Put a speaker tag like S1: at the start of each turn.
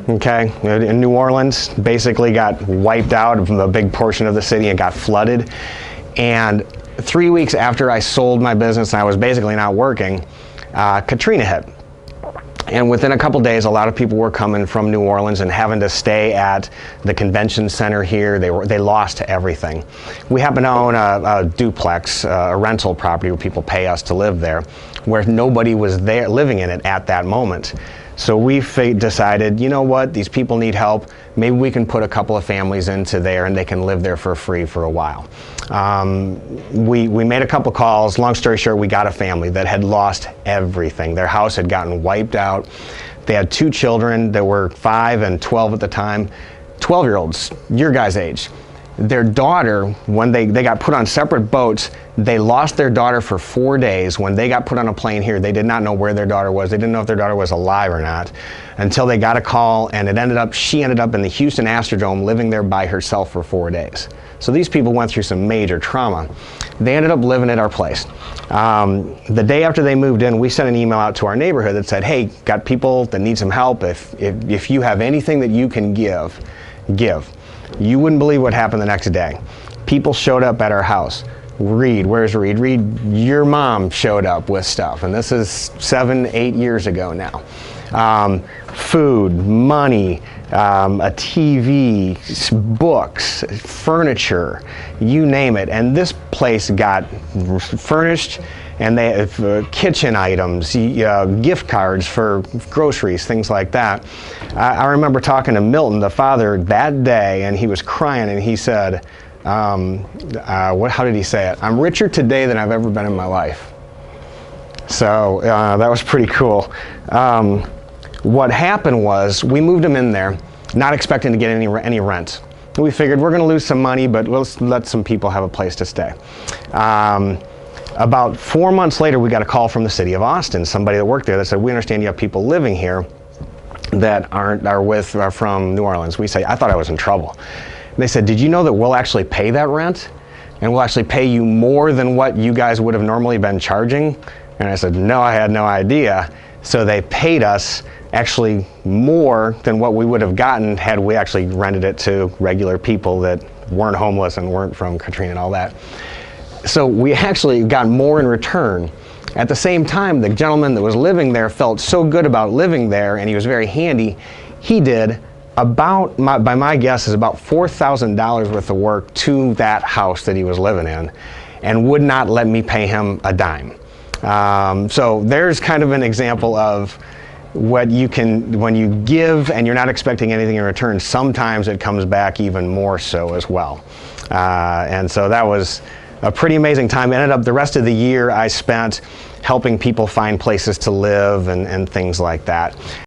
S1: Okay, in New Orleans, basically got wiped out of a big portion of the city and got flooded. And 3 weeks after I sold my business and I was basically not working, Katrina hit. And within a couple days, a lot of people were coming from New Orleans and having to stay at the convention center here. They lost everything. We happen to own a duplex, a rental property where people pay us to live there, where nobody was there living in it at that moment. So we decided, you know what, these people need help. Maybe we can put a couple of families into there and they can live there for free for a while. We made a couple calls. Long story short, we got a family that had lost everything. Their house had gotten wiped out. They had 2 children that were 5 and 12 at the time, 12-year-olds, your guys' age. Their daughter, when they got put on separate boats, they lost their daughter for 4 days. When they got put on a plane here, they did not know where their daughter was. They didn't know if their daughter was alive or not until they got a call, and she ended up in the Houston Astrodome living there by herself for 4 days. So these people went through some major trauma. They ended up living at our place. The day after they moved in, we sent an email out to our neighborhood that said, hey, got people that need some help. If you have anything that you can give. You wouldn't believe what happened the next day. People showed up at our house. Reed, where's Reed? Reed, your mom showed up with stuff, and this is 7, 8 years ago now. Food, money, a TV, books, furniture, you name it. And this place got furnished, and they have kitchen items, gift cards for groceries, things like that. I remember talking to Milton, the father, that day, and he was crying, and he said, how did he say it? I'm richer today than I've ever been in my life. So that was pretty cool. What happened was we moved him in there, not expecting to get any rent. We figured we're going to lose some money, but let's let some people have a place to stay. About 4 months later, we got a call from the city of Austin, somebody that worked there that said, we understand you have people living here that are from New Orleans. We say, I thought I was in trouble. They said, did you know that we'll actually pay that rent? And we'll actually pay you more than what you guys would have normally been charging? And I said, no, I had no idea. So they paid us actually more than what we would have gotten had we actually rented it to regular people that weren't homeless and weren't from Katrina and all that. So we actually got more in return. At the same time, the gentleman that was living there felt so good about living there, and he was very handy. He did about, by my guess, is about $4,000 worth of work to that house that he was living in, and would not let me pay him a dime. So there's kind of an example of what you can, when you give and you're not expecting anything in return, sometimes it comes back even more so as well. And so that was a pretty amazing time. Ended up the rest of the year I spent helping people find places to live and things like that.